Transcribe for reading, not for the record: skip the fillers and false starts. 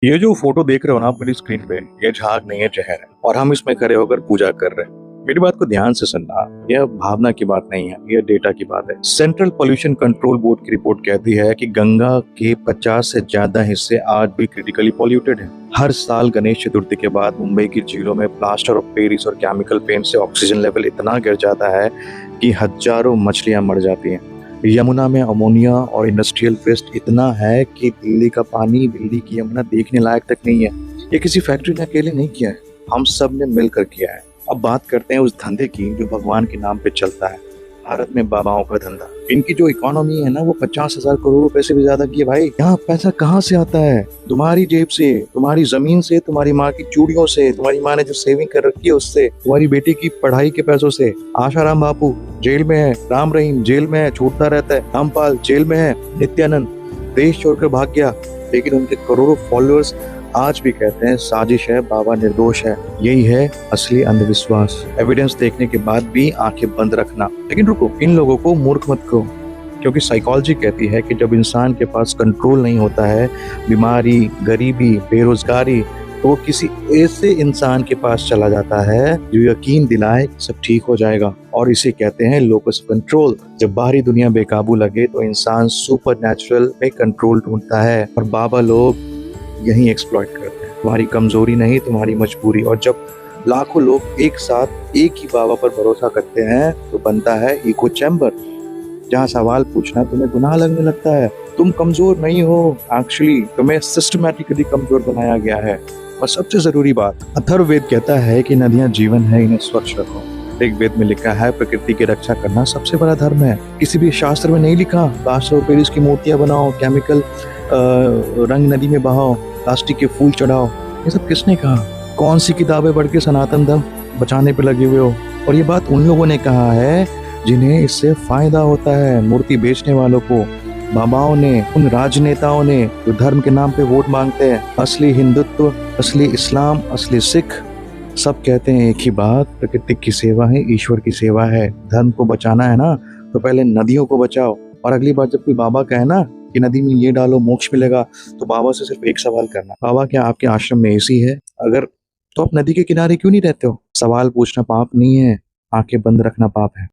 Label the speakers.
Speaker 1: ये जो फोटो देख रहे हो ना आप मेरी स्क्रीन पे, ये झाग नहीं है, जहर है। और हम इसमें खड़े होकर पूजा कर रहे हैं। मेरी बात को ध्यान से सुनना, यह भावना की बात नहीं है, यह डेटा की बात है। सेंट्रल पोल्यूशन कंट्रोल बोर्ड की रिपोर्ट कहती है कि गंगा के 50 से ज्यादा हिस्से आज भी क्रिटिकली पॉल्यूटेड हैं। हर साल गणेश चतुर्थी के बाद मुंबई की झीलों में प्लास्टर ऑफ पेरिस और केमिकल पेंट से ऑक्सीजन लेवल इतना गिर जाता है कि हजारों मछलियां मर जाती हैं। यमुना में अमोनिया और इंडस्ट्रियल वेस्ट इतना है कि दिल्ली का पानी, दिल्ली की यमुना देखने लायक तक नहीं है। ये किसी फैक्ट्री ने अकेले नहीं किया है, हम सब ने मिलकर किया है। अब बात करते हैं उस धंधे की जो भगवान के नाम पे चलता है। भारत में बाबाओं का धंधा, इनकी जो इकोनॉमी है ना, वो 50,000 करोड़ रुपए से भी ज्यादा की है भाई। यहाँ पैसा कहाँ से आता है? तुम्हारी जेब से, तुम्हारी जमीन से, तुम्हारी माँ की चूड़ियों से, तुम्हारी माँ ने जो सेविंग कर रखी है उससे, तुम्हारी बेटी की पढ़ाई के पैसों से। आशाराम बापू जेल में है, राम रहीम जेल में है, छूटता रहता है, रामपाल जेल में है, नित्यानंद देश छोड़कर भाग गया, लेकिन उनके करोड़ों फॉलोअर्स आज भी कहते हैं साजिश है, बाबा निर्दोष है। यही है असली अंधविश्वास। एविडेंस देखने के बाद भी आंखें बंद रखना। लेकिन रुको, इन लोगों को मूर्ख मत कहो, क्योंकि साइकोलॉजी कहती है कि जब इंसान के पास कंट्रोल नहीं होता है, बीमारी, गरीबी, बेरोजगारी, तो वो किसी ऐसे इंसान के पास चला जाता है जो यकीन दिलाए सब ठीक हो जाएगा। और इसे कहते हैं लोकस कंट्रोल। जब बाहरी दुनिया बेकाबू लगे तो इंसान सुपर नेचुरल में कंट्रोल ढूंढता है, और बाबा लोग यही एक्सप्लॉइट करते हैं। तुम्हारी कमजोरी नहीं, तुम्हारी मजबूरी। और जब लाखों लोग एक साथ एक ही बाबा पर भरोसा करते हैं तो बनता है इको चैम्बर, जहाँ सवाल पूछना तुम्हें गुनाह लगने लगता है। तुम कमजोर नहीं हो, एक्चुअली तुम्हें सिस्टमैटिकली कमजोर बनाया गया है। और सबसे जरूरी बात, अथर्ववेद कहता है कि नदियां जीवन है, इन्हें स्वच्छ रखो। ऋग्वेद में लिखा है प्रकृति की रक्षा करना सबसे बड़ा धर्म है। किसी भी शास्त्र में नहीं लिखा प्लास्टर ऑफ पेरिस की मूर्तियां बनाओ, केमिकल रंग नदी में बहाओ, प्लास्टिक के फूल चढ़ाओ। ये सब किसने कहा? कौन सी किताबें पढ़ के सनातन धर्म बचाने पे लगे हुए हो? और ये बात उन लोगों ने कहा है जिन्हें इससे फायदा होता है, मूर्ति बेचने वालों को, बाबाओं ने, उन राजनेताओं ने जो धर्म के नाम पे वोट मांगते हैं। असली हिंदुत्व, असली इस्लाम, असली सिख सब कहते हैं एक ही बात, प्रकृति की सेवा है, ईश्वर की सेवा है। धर्म को बचाना है ना, तो पहले नदियों को बचाओ। और अगली बार जब कोई बाबा कहे ना कि नदी में ये डालो मोक्ष मिलेगा, तो बाबा से सिर्फ एक सवाल करना, बाबा क्या आपके आश्रम में एसी है? अगर तो आप नदी के किनारे क्यों नहीं रहते हो? सवाल पूछना पाप नहीं है, आंखें बंद रखना पाप है।